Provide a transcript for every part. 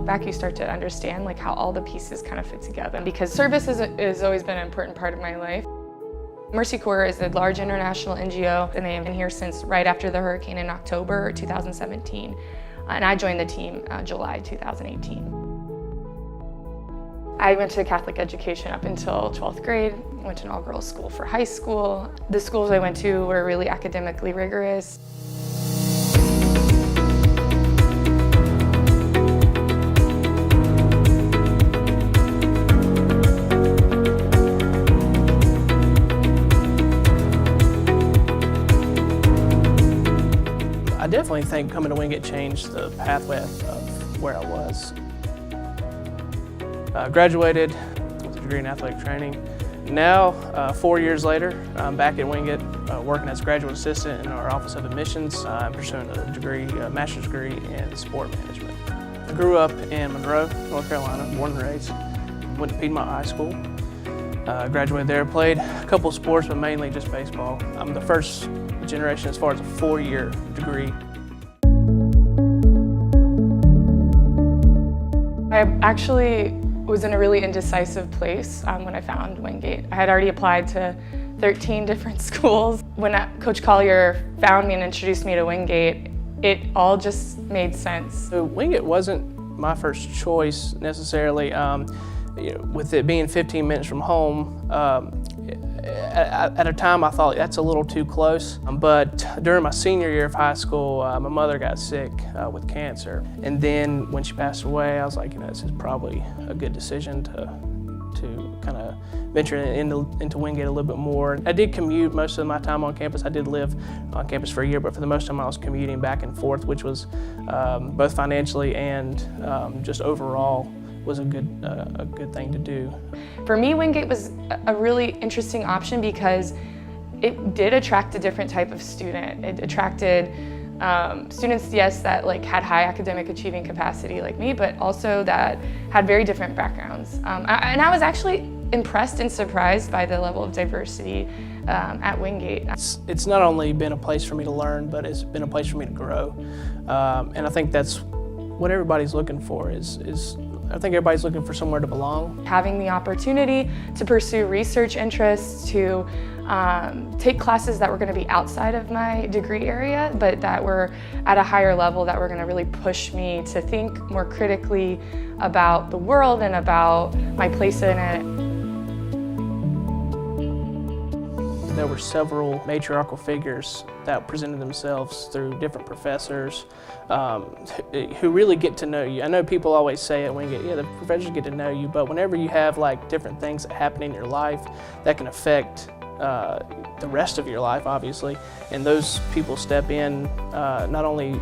look back, you start to understand like how all the pieces kind of fit together. Because service has always been an important part of my life. Mercy Corps is a large international NGO, and they have been here since right after the hurricane in October 2017. And I joined the team July 2018. I went to Catholic education up until 12th grade, went to an all-girls school for high school. The schools I went to were really academically rigorous. I definitely think coming to Wingate changed the pathway of where I was. Graduated with a degree in athletic training. Now, 4 years later, I'm back at Wingate working as a graduate assistant in our Office of Admissions. I'm pursuing a master's degree in sport management. I grew up in Monroe, North Carolina, born and raised. Went to Piedmont High School. Graduated there, played a couple of sports, but mainly just baseball. I'm the first generation as far as a 4-year degree. I actually was in a really indecisive place when I found Wingate. I had already applied to 13 different schools. When Coach Collier found me and introduced me to Wingate, it all just made sense. So Wingate wasn't my first choice necessarily. With it being 15 minutes from home, at a time I thought that's a little too close. But during my senior year of high school, my mother got sick with cancer. And then when she passed away, I was like, this is probably a good decision to kind of venture into Wingate a little bit more. I did commute most of my time on campus. I did live on campus for a year, but for the most time I was commuting back and forth, which was both financially and just overall was a good thing to do. For me, Wingate was a really interesting option because it did attract a different type of student. It attracted students, yes, that had high academic achieving capacity like me, but also that had very different backgrounds. And I was actually impressed and surprised by the level of diversity at Wingate. It's not only been a place for me to learn, but it's been a place for me to grow. And I think that's what everybody's looking for I think everybody's looking for somewhere to belong. Having the opportunity to pursue research interests, to take classes that were going to be outside of my degree area, but that were at a higher level, that were going to really push me to think more critically about the world and about my place in it. There were several matriarchal figures that presented themselves through different professors who really get to know you. I know people always say at Wingate, yeah, the professors get to know you, but whenever you have different things that happen in your life that can affect the rest of your life, obviously, and those people step in not only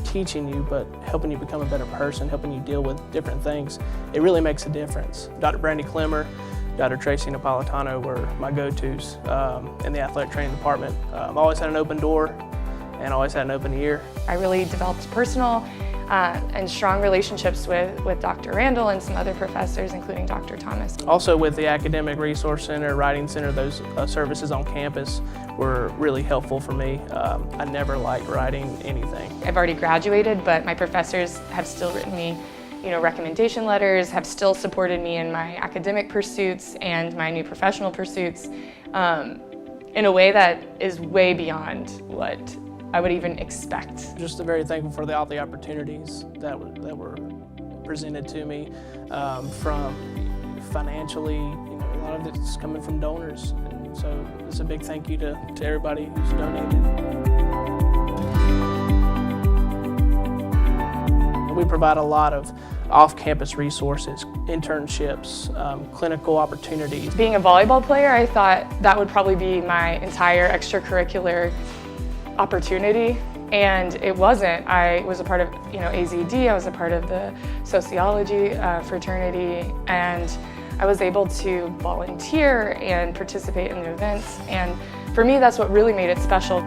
teaching you, but helping you become a better person, helping you deal with different things, it really makes a difference. Dr. Brandy Clemmer, Dr. Tracy Napolitano were my go-tos in the athletic training department. I've always had an open door and always had an open ear. I really developed personal and strong relationships with Dr. Randall and some other professors, including Dr. Thomas. Also with the Academic Resource Center, Writing Center, those services on campus were really helpful for me. I never liked writing anything. I've already graduated, but my professors have still written me recommendation letters, have still supported me in my academic pursuits and my new professional pursuits in a way that is way beyond what I would even expect. Just very thankful for all the opportunities that were presented to me from financially, a lot of it's coming from donors. And so it's a big thank you to everybody who's donated. We provide a lot of off-campus resources, internships, clinical opportunities. Being a volleyball player, I thought that would probably be my entire extracurricular opportunity, and it wasn't. I was a part of AZD, I was a part of the sociology fraternity, and I was able to volunteer and participate in the events, and for me that's what really made it special.